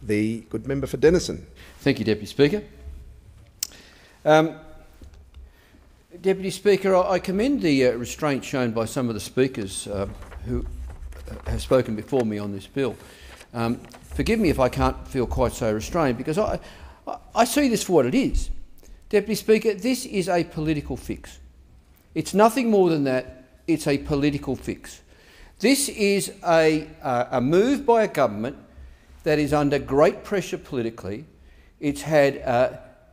The good member for Denison. Thank you, Deputy Speaker. Deputy Speaker, I commend the restraint shown by some of the speakers who have spoken before me on this bill. Forgive me if I can't feel quite so restrained, because I see this for what it is. Deputy Speaker, this is a political fix. It's nothing more than that. It's a political fix. This is a move by a government that is under great pressure politically. It's had,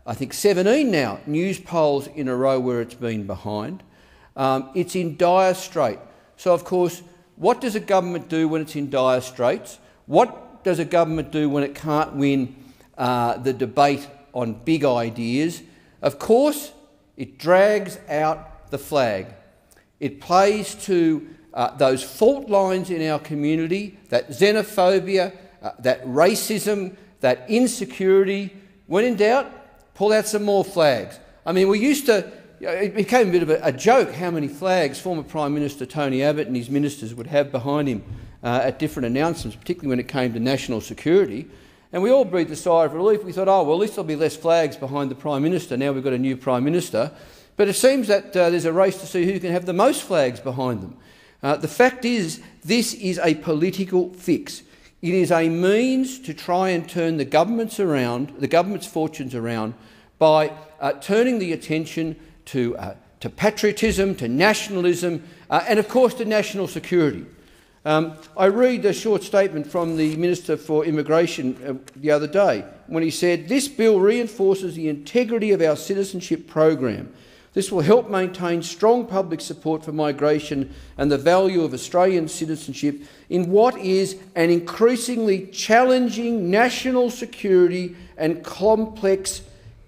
I think, 17 now news polls in a row where it's been behind. It's in dire strait. So, of course, what does a government do when it's in dire straits? What does a government do when it can't win the debate on big ideas? Of course, it drags out the flag. It plays to those fault lines in our community, that xenophobia, that racism, that insecurity. When in doubt, pull out some more flags. I mean, we used to, it became a bit of a joke how many flags former Prime Minister Tony Abbott and his ministers would have behind him at different announcements, particularly when it came to national security. And we all breathed a sigh of relief. We thought, oh, well, at least there'll be less flags behind the Prime Minister. Now we've got a new Prime Minister. But it seems that there's a race to see who can have the most flags behind them. The fact is, this is a political fix. It is a means to try and turn the government's fortunes around by turning the attention to patriotism, to nationalism, and of course to national security. I read a short statement from the Minister for Immigration the other day when he said, "This bill reinforces the integrity of our citizenship program. This will help maintain strong public support for migration and the value of Australian citizenship in what is an increasingly challenging national security and complex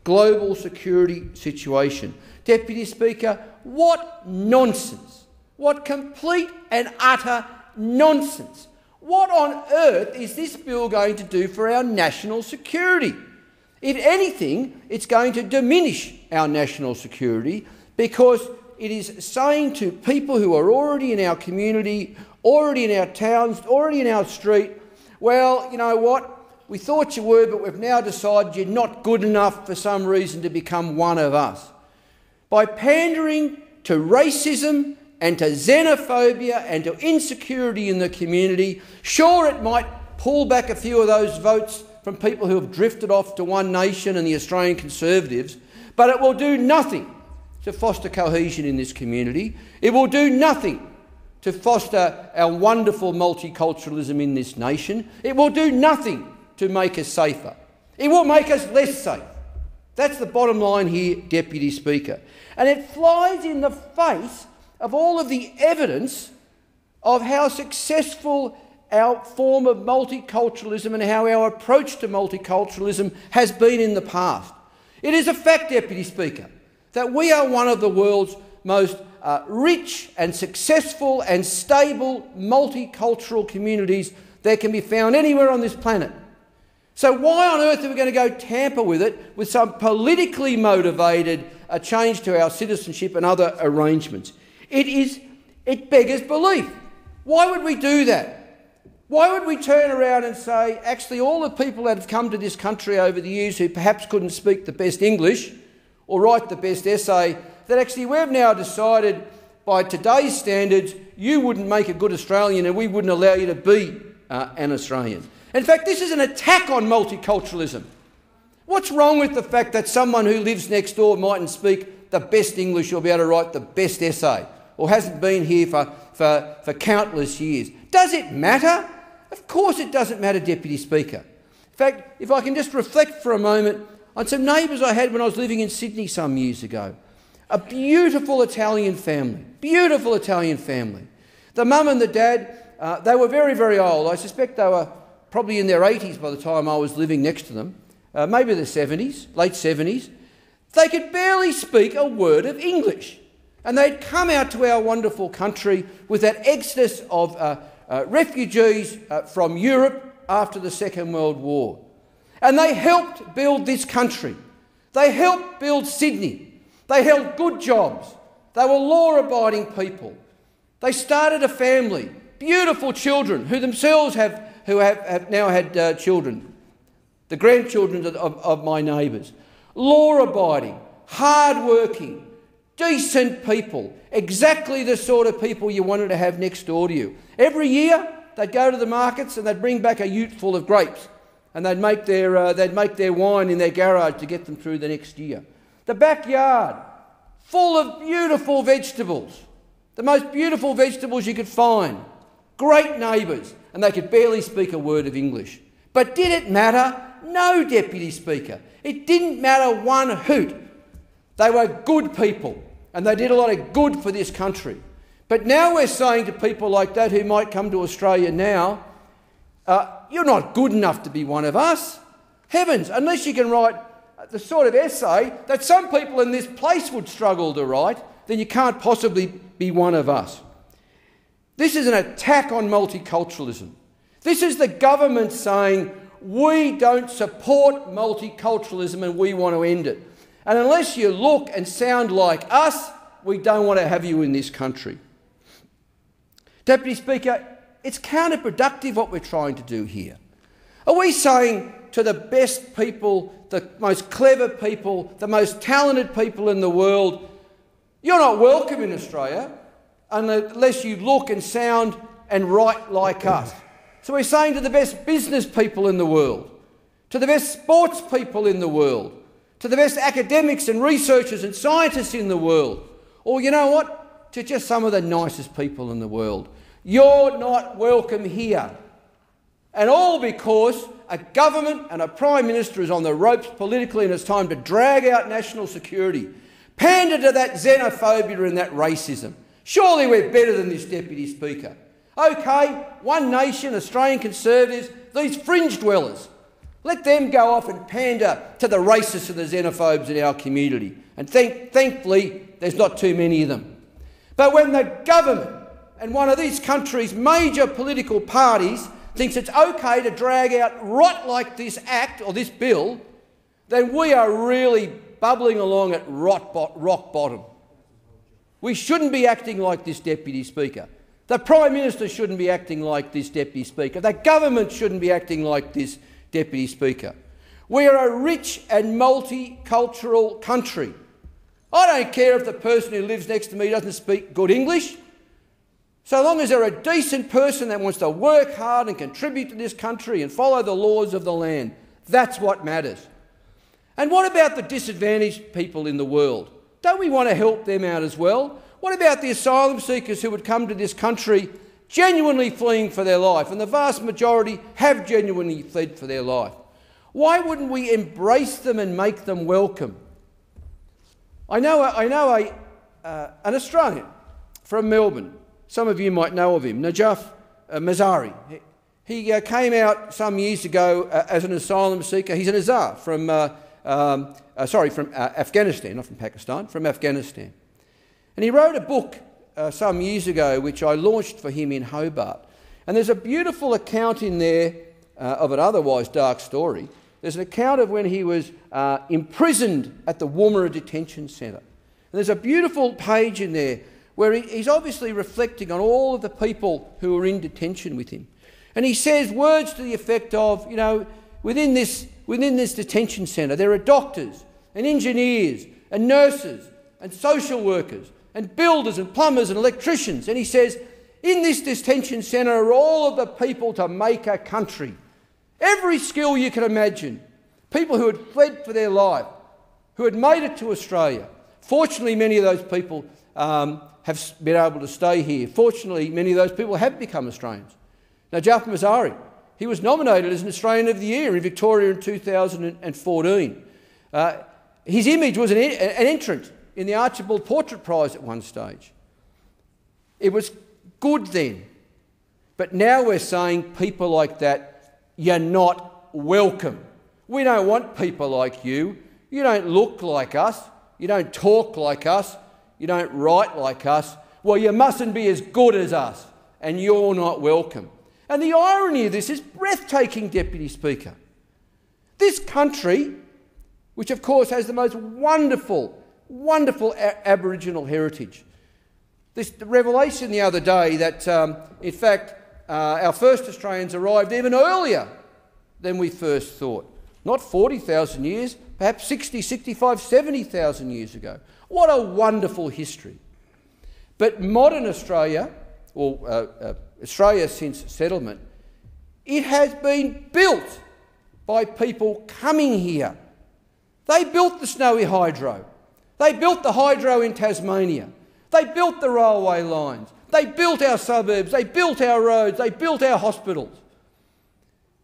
global security situation." Deputy Speaker, what nonsense! What complete and utter nonsense! What on earth is this bill going to do for our national security? If anything, it's going to diminish our national security, because it is saying to people who are already in our community, already in our towns, already in our street, well, you know what, we thought you were, but we've now decided you're not good enough for some reason to become one of us. By pandering to racism and to xenophobia and to insecurity in the community, sure, it might pull back a few of those votes from people who have drifted off to One Nation and the Australian Conservatives, but it will do nothing to foster cohesion in this community. It will do nothing to foster our wonderful multiculturalism in this nation. It will do nothing to make us safer. It will make us less safe. That's the bottom line here, Deputy Speaker. And it flies in the face of all of the evidence of how successful our form of multiculturalism and how our approach to multiculturalism has been in the past. It is a fact, Deputy Speaker, that we are one of the world's most rich and successful and stable multicultural communities that can be found anywhere on this planet. So why on earth are we going to go tamper with it with some politically motivated change to our citizenship and other arrangements? It beggars belief. Why would we do that? Why would we turn around and say, actually, all the people that have come to this country over the years who perhaps couldn't speak the best English or write the best essay, that actually we've now decided by today's standards you wouldn't make a good Australian and we wouldn't allow you to be an Australian. In fact, this is an attack on multiculturalism. What's wrong with the fact that someone who lives next door mightn't speak the best English or be able to write the best essay or hasn't been here for countless years? Does it matter? Of course it doesn't matter, Deputy Speaker. In fact, if I can just reflect for a moment on some neighbours I had when I was living in Sydney some years ago. A beautiful Italian family, beautiful Italian family. The mum and the dad, they were very, very old. I suspect they were probably in their 80s by the time I was living next to them, maybe the 70s, late 70s. They could barely speak a word of English. And they'd come out to our wonderful country with that exodus of refugees from Europe after the Second World War. And they helped build this country. They helped build Sydney. They held good jobs. They were law-abiding people. They started a family, beautiful children who themselves have now had children. the grandchildren of my neighbours. Law-abiding, hard-working, decent people, exactly the sort of people you wanted to have next door to you. Every year they'd go to the markets and they'd bring back a ute full of grapes, and they'd make their wine in their garage to get them through the next year. The backyard, full of beautiful vegetables, the most beautiful vegetables you could find. Great neighbours, and they could barely speak a word of English. But did it matter? No, Deputy Speaker. It didn't matter one hoot. They were good people, and they did a lot of good for this country. But now we're saying to people like that who might come to Australia now, you're not good enough to be one of us. Heavens, unless you can write the sort of essay that some people in this place would struggle to write, then you can't possibly be one of us. This is an attack on multiculturalism. This is the government saying, we don't support multiculturalism and we want to end it. And unless you look and sound like us, we don't want to have you in this country. Deputy Speaker, it's counterproductive what we're trying to do here. Are we saying to the best people, the most clever people, the most talented people in the world, you're not welcome in Australia unless you look and sound and write like us? So we're saying to the best business people in the world, to the best sports people in the world, to the best academics and researchers and scientists in the world, or you know what, to just some of the nicest people in the world, you're not welcome here. And all because a government and a Prime Minister is on the ropes politically and it's time to drag out national security, pander to that xenophobia and that racism. Surely we're better than this, Deputy Speaker. OK, One Nation, Australian Conservatives, these fringe dwellers, let them go off and pander to the racists and the xenophobes in our community. And thankfully, there's not too many of them. But when the government and one of these countries' major political parties thinks it's OK to drag out rot like this act or this bill, then we are really bubbling along at rock bottom. We shouldn't be acting like this, Deputy Speaker. The Prime Minister shouldn't be acting like this, Deputy Speaker. The government shouldn't be acting like this, Deputy Speaker. We are a rich and multicultural country. I don't care if the person who lives next to me doesn't speak good English. So long as they're a decent person that wants to work hard and contribute to this country and follow the laws of the land, that's what matters. And what about the disadvantaged people in the world? Don't we want to help them out as well? What about the asylum seekers who would come to this country genuinely fleeing for their life? And the vast majority have genuinely fled for their life. Why wouldn't we embrace them and make them welcome? I know an Australian from Melbourne. Some of you might know of him, Najaf Mazari. He came out some years ago as an asylum seeker. He's an Azhar from Afghanistan, not from Pakistan, from Afghanistan. And he wrote a book some years ago which I launched for him in Hobart. And there's a beautiful account in there of an otherwise dark story. There's an account of when he was imprisoned at the Woomera Detention Centre. And there's a beautiful page in there where he's obviously reflecting on all of the people who were in detention with him. And he says words to the effect of, you know, within this detention centre there are doctors and engineers and nurses and social workers and builders and plumbers and electricians. And he says, in this detention centre are all of the people to make a country. Every skill you can imagine. People who had fled for their life, who had made it to Australia. Fortunately, many of those people have been able to stay here. Fortunately, many of those people have become Australians. Now, Najaf Mazari, he was nominated as an Australian of the Year in Victoria in 2014. His image was an entrant in the Archibald Portrait Prize at one stage. It was good then. But now we're saying people like that, you're not welcome. We don't want people like you. You don't look like us. You don't talk like us. You don't write like us. Well, you mustn't be as good as us, and you're not welcome. And the irony of this is breathtaking, Deputy Speaker. This country, which of course has the most wonderful Aboriginal heritage. The revelation the other day that, in fact, our first Australians arrived even earlier than we first thought. not 40,000 years, perhaps 60, 65, 70,000 years ago. What a wonderful history. But modern Australia, or Australia since settlement, it has been built by people coming here. They built the Snowy Hydro. They built the hydro in Tasmania. They built the railway lines. They built our suburbs. They built our roads. They built our hospitals.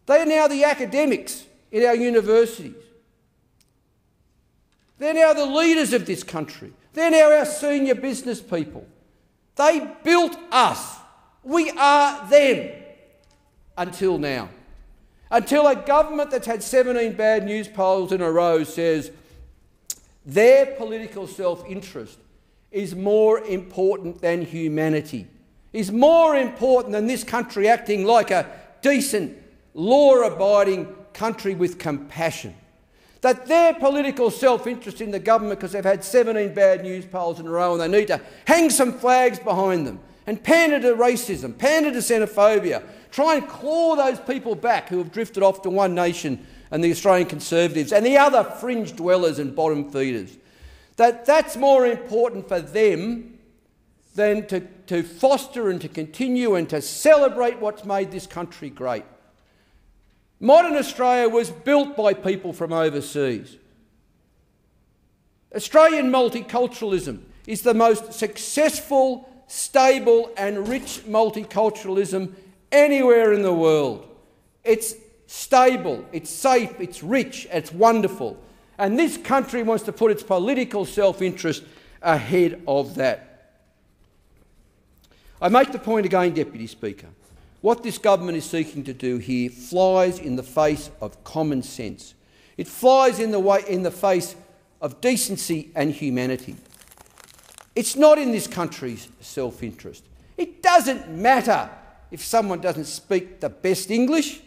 They are now the academics in our universities. They're now the leaders of this country. They're now our senior business people. They built us. We are them until now. Until a government that's had 17 bad news polls in a row says their political self-interest is more important than humanity, is more important than this country acting like a decent, law-abiding country with compassion. That their political self-interest in the government, because they've had 17 bad news polls in a row and they need to hang some flags behind them and pander to racism, pander to xenophobia, try and claw those people back who have drifted off to One Nation and the Australian Conservatives and the other fringe dwellers and bottom feeders. That's more important for them than to foster and to continue and to celebrate what's made this country great. Modern Australia was built by people from overseas. Australian multiculturalism is the most successful, stable and rich multiculturalism anywhere in the world. It's stable, it's safe, it's rich, it's wonderful. And this country wants to put its political self-interest ahead of that. I make the point again, Deputy Speaker. What this government is seeking to do here flies in the face of common sense. It flies in the face of decency and humanity. It's not in this country's self-interest. It doesn't matter if someone doesn't speak the best English.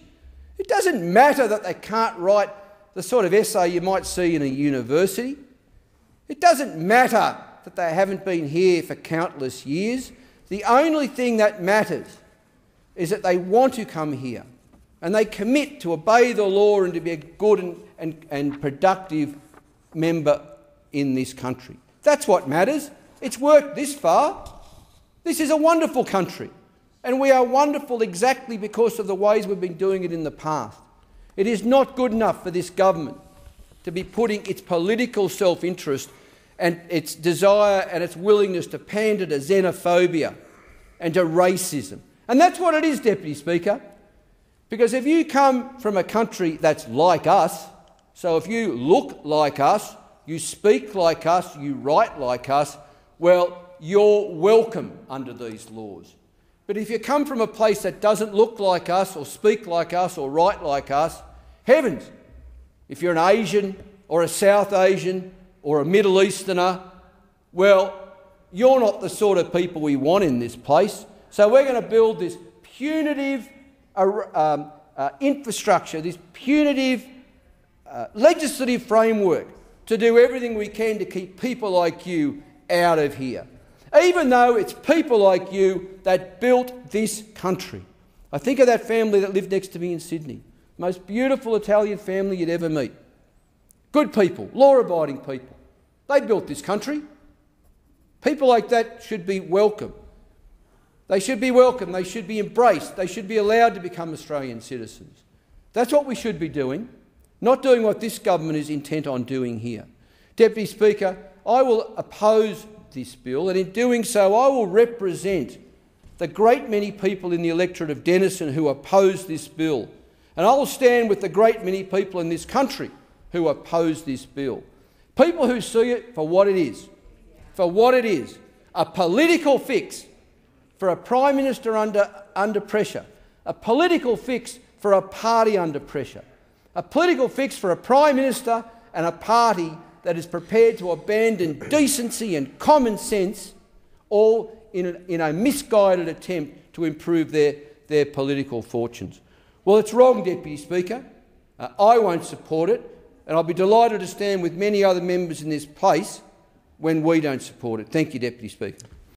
It doesn't matter that they can't write the sort of essay you might see in a university. It doesn't matter that they haven't been here for countless years. The only thing that matters is that they want to come here and they commit to obey the law and to be a good and productive member in this country. That's what matters. It's worked this far. This is a wonderful country, and we are wonderful exactly because of the ways we've been doing it in the past. It is not good enough for this government to be putting its political self-interest and its desire and its willingness to pander to xenophobia and to racism. And that's what it is, Deputy Speaker. Because if you come from a country that's like us, so if you look like us, you speak like us, you write like us, well, you're welcome under these laws. But if you come from a place that doesn't look like us or speak like us or write like us, heavens, if you're an Asian or a South Asian or a Middle Easterner, well, you're not the sort of people we want in this place. So we're going to build this punitive infrastructure, this punitive legislative framework to do everything we can to keep people like you out of here, even though it's people like you that built this country. I think of that family that lived next to me in Sydney. Most beautiful Italian family you'd ever meet. Good people, law-abiding people. They built this country. People like that should be welcome. They should be welcome, they should be embraced, they should be allowed to become Australian citizens. That's what we should be doing, not doing what this government is intent on doing here. Deputy Speaker, I will oppose this bill, and in doing so I will represent the great many people in the electorate of Denison who oppose this bill. And I will stand with the great many people in this country who oppose this bill. People who see it for what it is, a political fix for a Prime Minister under pressure, a political fix for a party under pressure, a political fix for a Prime Minister and a party that is prepared to abandon decency and common sense, all in a misguided attempt to improve their political fortunes. Well, it's wrong, Deputy Speaker. I won't support it, and I'll be delighted to stand with many other members in this place when we don't support it. Thank you, Deputy Speaker.